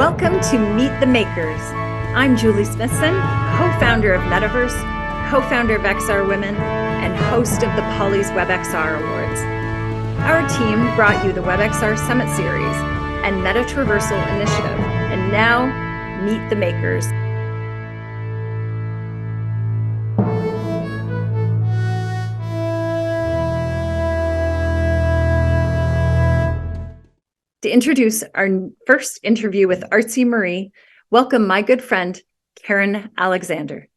Welcome to Meet the Makers. I'm Julie Smithson, co-founder of Metaverse, co-founder of XR Women, and host of the Polly's WebXR Awards. Our team brought you the WebXR Summit Series and Meta Traversal Initiative, and now, Meet the Makers. To introduce our first interview with Artsy Marie, welcome my good friend, Karen Alexander.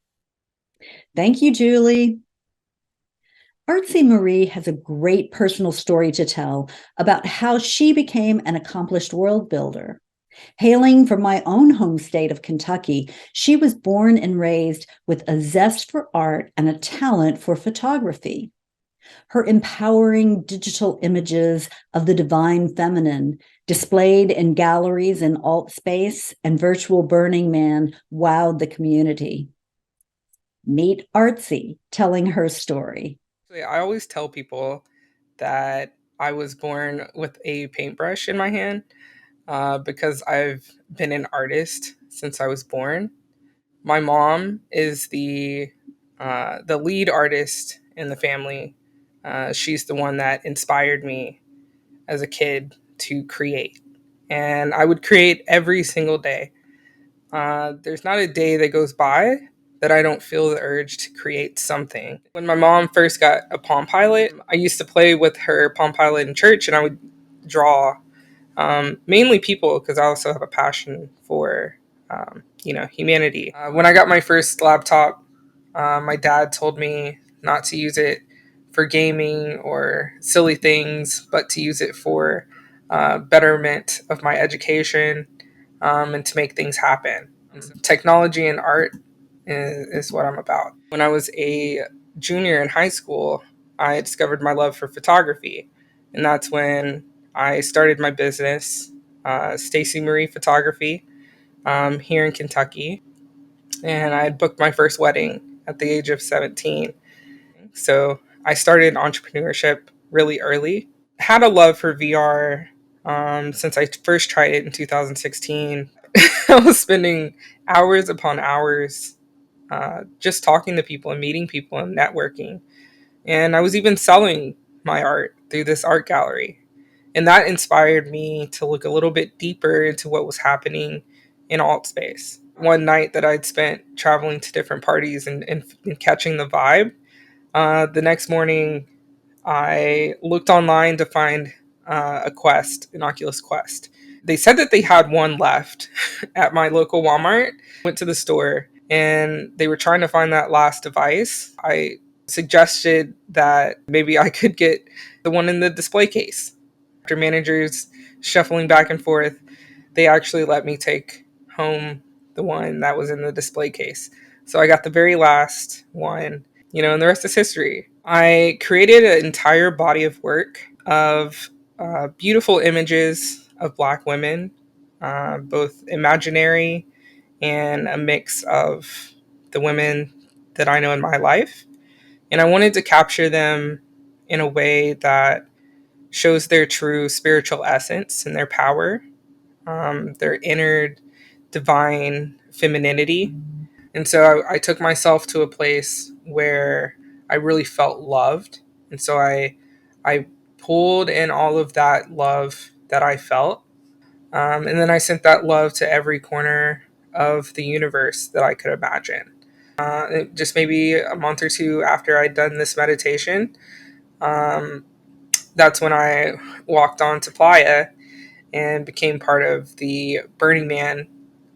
Thank you, Julie. Artsy Marie has a great personal story to tell about how she became an accomplished world builder. Hailing from my own home state of Kentucky, she was born and raised with a zest for art and a talent for photography. Her empowering digital images of the divine feminine, displayed in galleries in Altspace and virtual Burning Man, wowed the community. Meet Artsy telling her story. I always tell people that I was born with a paintbrush in my hand because I've been an artist since I was born. My mom is the lead artist in the family. She's the one that inspired me as a kid to create, and I would create every single day. There's not a day that goes by that I don't feel the urge to create something. When my mom first got a Palm Pilot, I used to play with her Palm Pilot in church, and I would draw mainly people because I also have a passion for humanity. When I got my first laptop, my dad told me not to use it for gaming or silly things, but to use it for betterment of my education and to make things happen. Technology and art is what I'm about. When I was a junior in high school, I discovered my love for photography, and that's when I started my business, Stacy Marie Photography, here in Kentucky. And I had booked my first wedding at the age of 17. So I started entrepreneurship really early. Had a love for VR since I first tried it in 2016. I was spending hours upon hours just talking to people and meeting people and networking. And I was even selling my art through this art gallery. And that inspired me to look a little bit deeper into what was happening in Altspace. One night that I'd spent traveling to different parties and catching the vibe, the next morning I looked online to find a Quest, an Oculus Quest. They said that they had one left at my local Walmart. Went to the store and they were trying to find that last device. I suggested that maybe I could get the one in the display case. After managers shuffling back and forth, they actually let me take home the one that was in the display case. So I got the very last one, and the rest is history. I created an entire body of work of beautiful images of Black women, both imaginary and a mix of the women that I know in my life. And I wanted to capture them in a way that shows their true spiritual essence and their power, their inner divine femininity. And so I took myself to a place where I really felt loved. And so I pulled in all of that love that I felt. And then I sent that love to every corner of the universe that I could imagine. Just maybe a month or two after I'd done this meditation, um, that's when I walked on to Playa and became part of the Burning Man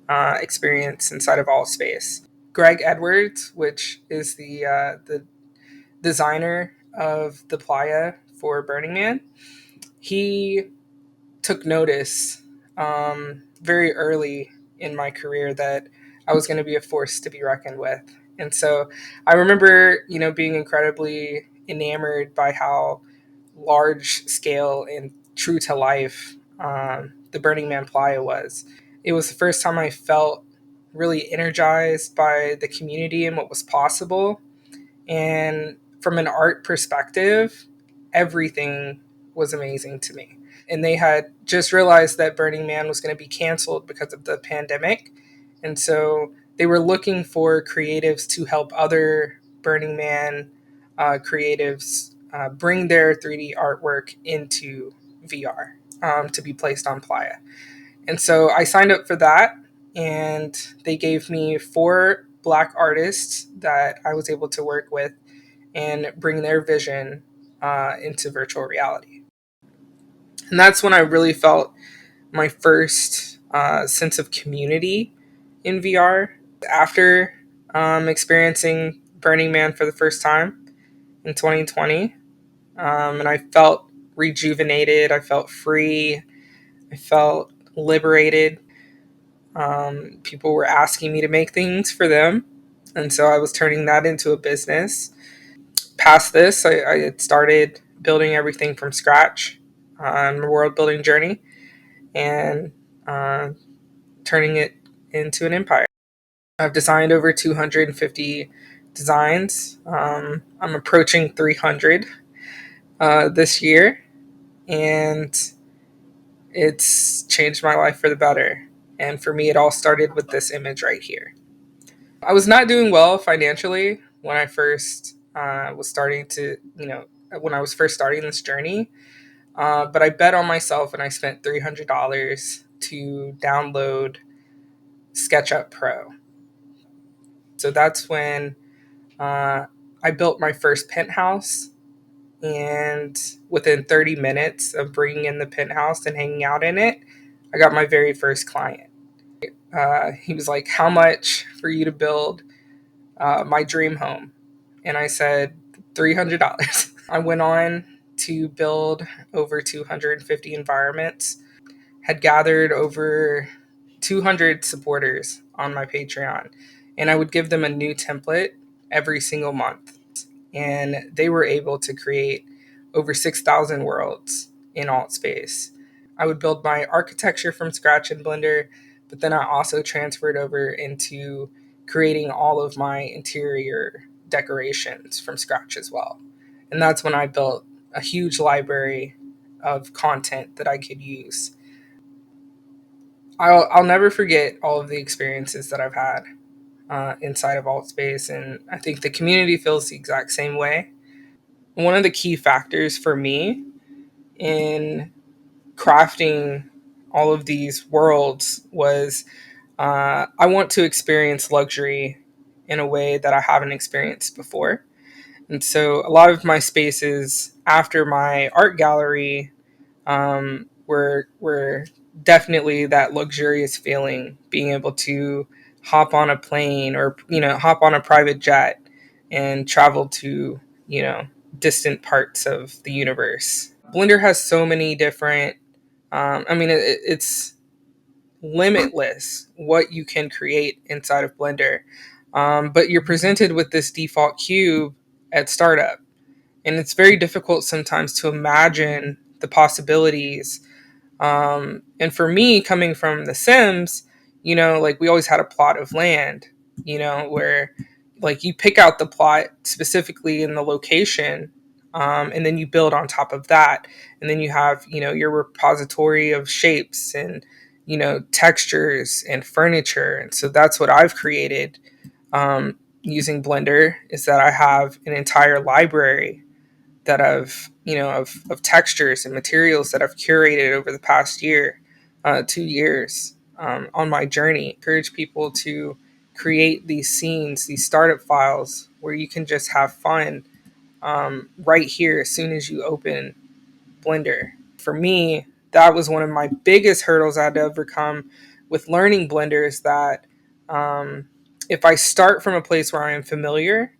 experience inside of Altspace. Greg Edwards, which is the designer of the Playa for Burning Man, he took notice very early in my career that I was going to be a force to be reckoned with. And so I remember, being incredibly enamored by how large scale and true to life the Burning Man Playa was. It was the first time I felt really energized by the community and what was possible. And from an art perspective, everything was amazing to me. And they had just realized that Burning Man was going to be canceled because of the pandemic. And so they were looking for creatives to help other Burning Man creatives bring their 3D artwork into VR to be placed on Playa. And so I signed up for that, and they gave me 4 Black artists that I was able to work with and bring their vision into virtual reality. And that's when I really felt my first sense of community in VR. After experiencing Burning Man for the first time in 2020, and I felt rejuvenated, I felt free, I felt liberated. People were asking me to make things for them, and so I was turning that into a business. Past this, I had started building everything from scratch on my world building journey, and turning it into an empire. I've designed over 250 designs. I'm approaching 300 this year, and it's changed my life for the better. And for me, it all started with this image right here. I was not doing well financially when I first was starting to, when I was first starting this journey. But I bet on myself, and I spent $300 to download SketchUp Pro. So that's when I built my first penthouse. And within 30 minutes of bringing in the penthouse and hanging out in it, I got my very first client. He was like, "How much for you to build my dream home?" And I said, $300. I went on to build over 250 environments, had gathered over 200 supporters on my Patreon, and I would give them a new template every single month. And they were able to create over 6,000 worlds in AltSpace. I would build my architecture from scratch in Blender, but then I also transferred over into creating all of my interior decorations from scratch as well. And that's when I built a huge library of content that I could use. I'll never forget all of the experiences that I've had inside of AltSpace, and I think the community feels the exact same way. One of the key factors for me in crafting all of these worlds was I want to experience luxury in a way that I haven't experienced before. And so a lot of my spaces after my art gallery were definitely that luxurious feeling, being able to hop on a plane or hop on a private jet and travel to distant parts of the universe. Blender has so many different it's limitless what you can create inside of Blender, but you're presented with this default cube at startup, and it's very difficult sometimes to imagine the possibilities. And for me, coming from The Sims, like we always had a plot of land, where like you pick out the plot specifically in the location, and then you build on top of that. And then you have, your repository of shapes and, textures and furniture. And so that's what I've created using Blender, is that I have an entire library that of textures and materials that I've curated over the past year, 2 years on my journey. Encourage people to create these scenes, these startup files where you can just have fun right here as soon as you open Blender. For me, that was one of my biggest hurdles I had to overcome with learning Blender, is that if I start from a place where I am familiar,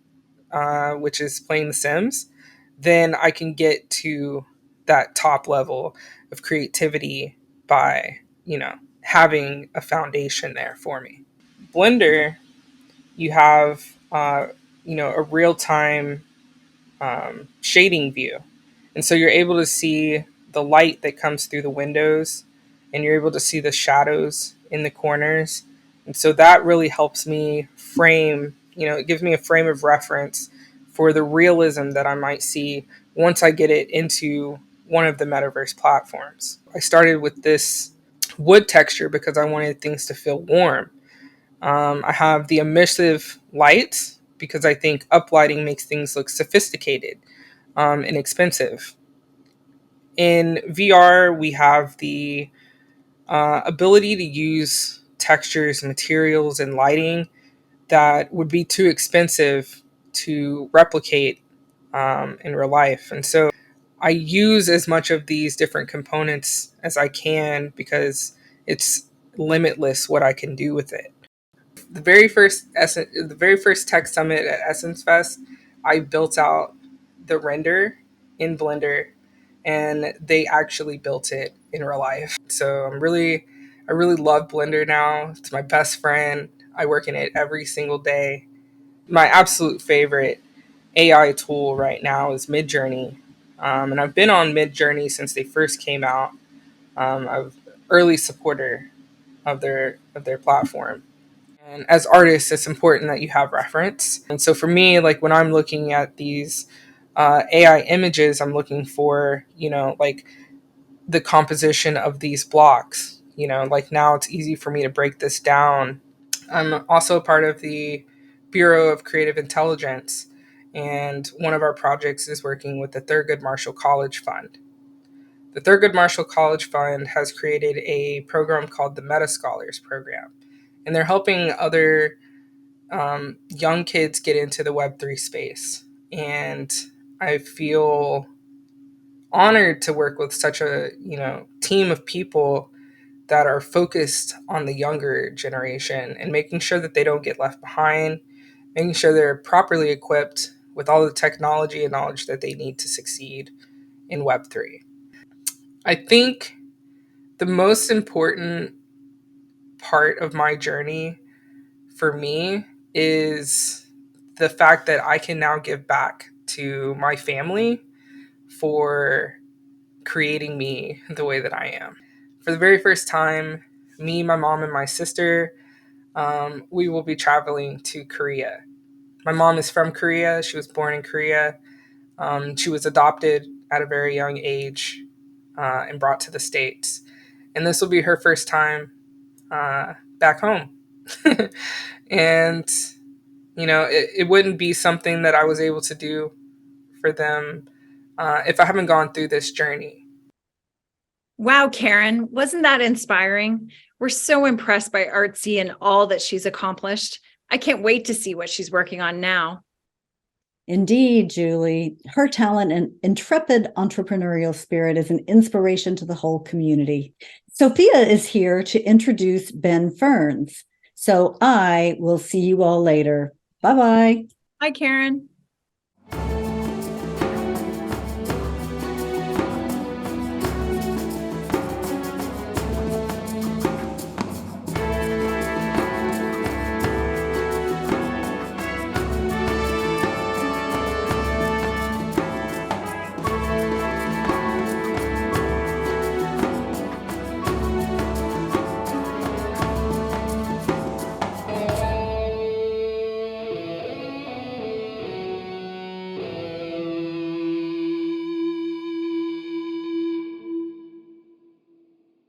which is playing The Sims, then I can get to that top level of creativity by, having a foundation there for me. Blender, you have, a real time shading view. And so you're able to see the light that comes through the windows, and you're able to see the shadows in the corners. And so that really helps me frame, it gives me a frame of reference for the realism that I might see once I get it into, one of the metaverse platforms. I started with this wood texture because I wanted things to feel warm. I have the emissive lights because I think uplighting makes things look sophisticated and expensive. In VR, we have the ability to use textures, materials, and lighting that would be too expensive to replicate in real life. And so I use as much of these different components as I can because it's limitless what I can do with it. The very first tech summit at Essence Fest, I built out the render in Blender, and they actually built it in real life. So I really love Blender now. It's my best friend. I work in it every single day. My absolute favorite AI tool right now is Midjourney, and I've been on Midjourney since they first came out. I'm an early supporter of their platform. And as artists, it's important that you have reference. And so for me, like when I'm looking at these AI images, I'm looking for, like the composition of these blocks. Like now it's easy for me to break this down. I'm also a part of the Bureau of Creative Intelligence, and one of our projects is working with the Thurgood Marshall College Fund. The Thurgood Marshall College Fund has created a program called the Meta Scholars Program, and they're helping other young kids get into the Web3 space. And I feel honored to work with such a team of people that are focused on the younger generation and making sure that they don't get left behind, making sure they're properly equipped with all the technology and knowledge that they need to succeed in Web3. I think the most important part of my journey for me is the fact that I can now give back to my family for creating me the way that I am. For the very first time, me, my mom, and my sister, we will be traveling to Korea. My mom is from Korea. She was born in Korea. She was adopted at a very young age and brought to the States. And this will be her first time back home. And, it wouldn't be something that I was able to do for them if I haven't gone through this journey. Wow, Karen, wasn't that inspiring? We're so impressed by Artsy and all that she's accomplished. I can't wait to see what she's working on now. Indeed, Julie. Her talent and intrepid entrepreneurial spirit is an inspiration to the whole community. Sophia is here to introduce Ben Ferns. So I will see you all later. Bye-bye. Hi, Karen.